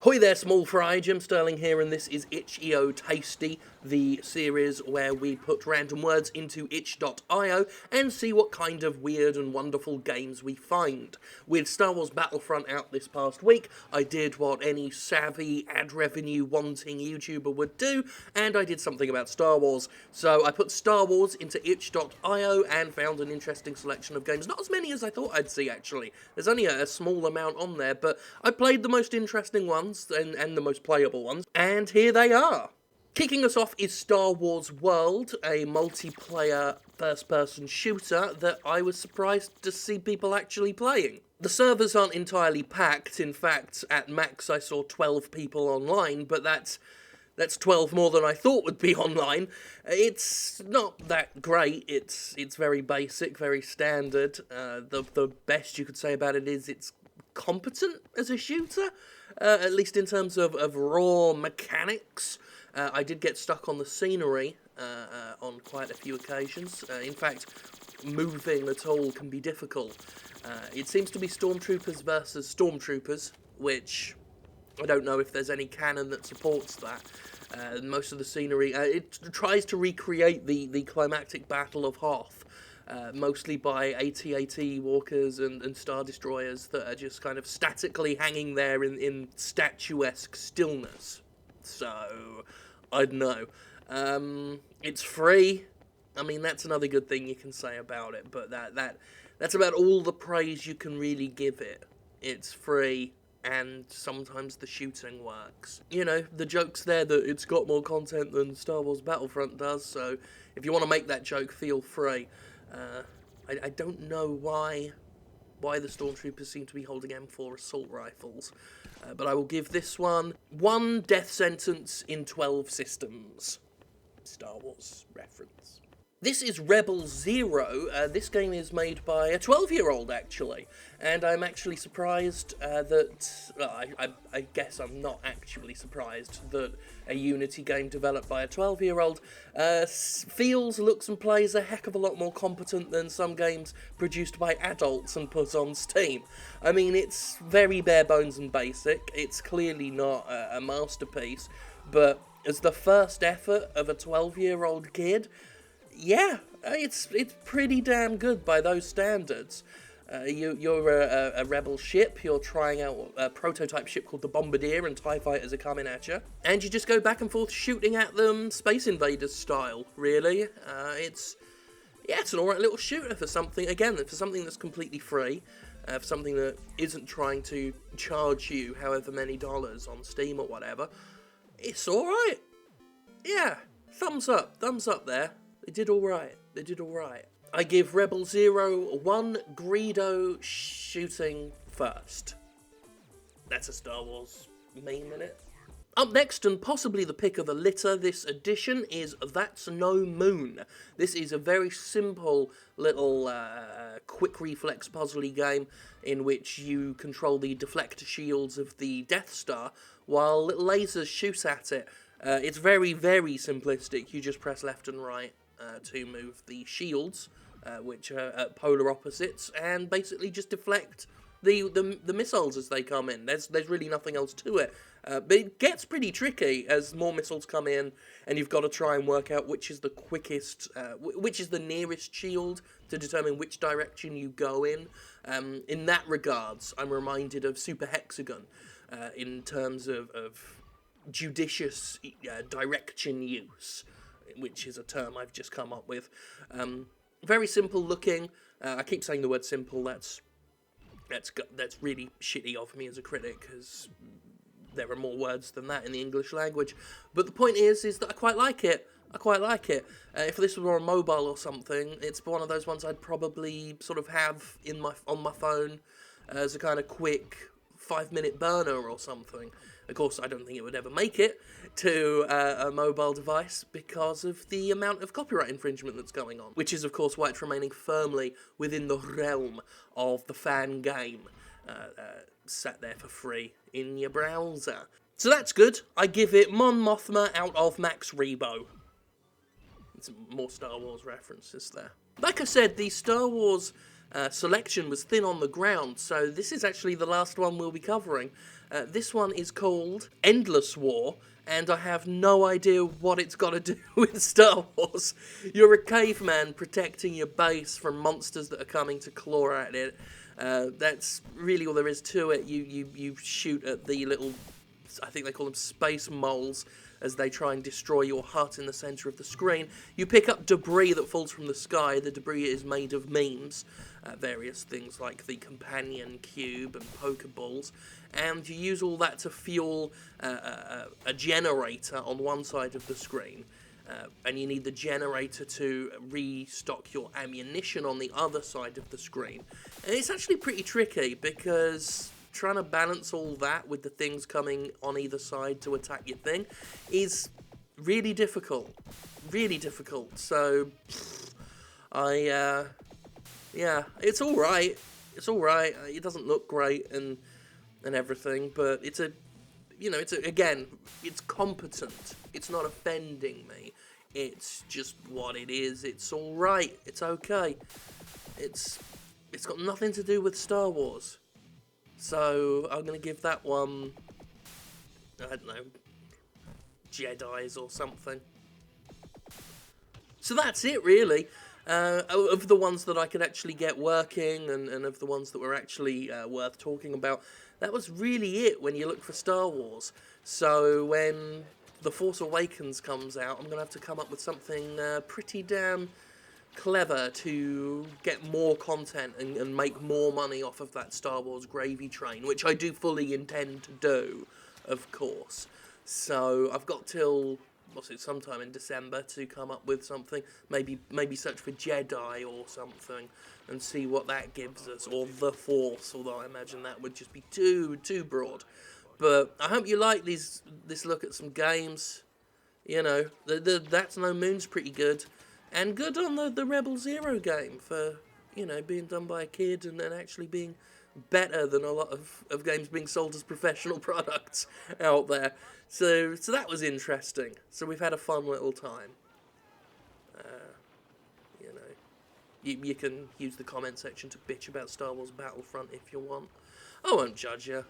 Hoi there, small fry, Jim Sterling here, and this is Itch.io Tasty, the series where we put random words into itch.io and see what kind of weird and wonderful games we find. With Star Wars Battlefront out this past week, I did what any savvy, ad revenue wanting YouTuber would do, and I did something about Star Wars. So I put Star Wars into itch.io and found an interesting selection of games. Not as many as I thought I'd see, actually. There's only a small amount on there, but I played the most interesting ones and the most playable ones, and here they are. Kicking us off is Star Wars World, a multiplayer first-person shooter that I was surprised to see people actually playing. The servers aren't entirely packed. In fact, at max I saw 12 people online, but that's 12 more than I thought would be online. It's not that great. It's very basic, very standard. The best you could say about it is it's competent as a shooter, at least in terms of raw mechanics. I did get stuck on the scenery on quite a few occasions. In fact, moving at all can be difficult. It seems to be stormtroopers versus stormtroopers, which I don't know if there's any canon that supports that. Most of the scenery, it tries to recreate the climactic Battle of Hoth, mostly by AT-AT walkers and Star Destroyers that are just kind of statically hanging there in statuesque stillness. So, I don't know. It's free. I mean, that's another good thing you can say about it, but that's about all the praise you can really give it. It's free, and sometimes the shooting works. You know, the joke's there that it's got more content than Star Wars Battlefront does, so if you want to make that joke, feel free. I don't know why the Stormtroopers seem to be holding M4 assault rifles, but I will give this one death sentence in 12 systems. Star Wars reference. This is Rebel Zero. This game is made by a 12-year-old, actually, and I'm actually surprised I guess I'm not actually surprised that a Unity game developed by a 12-year-old feels, looks and plays a heck of a lot more competent than some games produced by adults and put on Steam. I mean, it's very bare bones and basic. It's clearly not a masterpiece, but as the first effort of a 12-year-old kid, yeah, it's pretty damn good by those standards. You're a rebel ship, you're trying out a prototype ship called the Bombardier, and TIE fighters are coming at you. And you just go back and forth shooting at them, Space Invaders style, really. It's an alright little shooter for something that's completely free, for something that isn't trying to charge you however many dollars on Steam or whatever. It's alright. Yeah, thumbs up there. They did alright. I give Rebel Zero 1 Greedo shooting first. That's a Star Wars meme, innit? Up next, and possibly the pick of the litter this edition, is That's No Moon. This is a very simple little quick reflex puzzly game in which you control the deflector shields of the Death Star while little lasers shoot at it. It's very, very simplistic. You just press left and right to move the shields, which are at polar opposites, and basically just deflect the missiles as they come in. There's really nothing else to it. But it gets pretty tricky as more missiles come in, and you've got to try and work out which is the quickest, which is the nearest shield to determine which direction you go in. In that regards, I'm reminded of Super Hexagon in terms of judicious direction use, which is a term I've just come up with. Very simple looking. I keep saying the word simple. That's really shitty of me as a critic, because there are more words than that in the English language. But the point is that I quite like it. If this were on mobile or something, it's one of those ones I'd probably sort of have on my phone as a kind of quick 5-minute burner or something. Of course, I don't think it would ever make it to a mobile device because of the amount of copyright infringement that's going on, which is, of course, why it's remaining firmly within the realm of the fan game, sat there for free in your browser. So that's good. I give it Mon Mothma out of Max Rebo. It's more Star Wars references there. Like I said, the Star Wars selection was thin on the ground, so this is actually the last one we'll be covering. This one is called Endless War, and I have no idea what it's got to do with Star Wars. You're a caveman protecting your base from monsters that are coming to claw at it. That's really all there is to it. You shoot at the little, I think they call them space moles, as they try and destroy your hut in the centre of the screen. You pick up debris that falls from the sky. The debris is made of memes, various things like the companion cube and pokeballs, and you use all that to fuel a generator on one side of the screen. And you need the generator to restock your ammunition on the other side of the screen. And it's actually pretty tricky, because trying to balance all that with the things coming on either side to attack your thing is really difficult. Really difficult. So, yeah, it's alright. It's alright. It doesn't look great and everything, but it's again, it's competent. It's not offending me. It's just what it is. It's alright. It's okay. It's got nothing to do with Star Wars. So, I'm going to give that one, I don't know, Jedis or something. So that's it, really. Of the ones that I could actually get working, and of the ones that were actually worth talking about, that was really it when you look for Star Wars. So, when The Force Awakens comes out, I'm going to have to come up with something pretty damn clever to get more content and make more money off of that Star Wars gravy train, which I do fully intend to do, of course. So I've got till sometime in December to come up with something. Maybe search for Jedi or something and see what that gives us, or the Force. Although I imagine that would just be too broad. But I hope you like this look at some games. You know, the That's No Moon's pretty good. And good on the Rebel Zero game for, being done by a kid and actually being better than a lot of games being sold as professional products out there. So that was interesting. So we've had a fun little time. You can use the comment section to bitch about Star Wars Battlefront if you want. I won't judge you.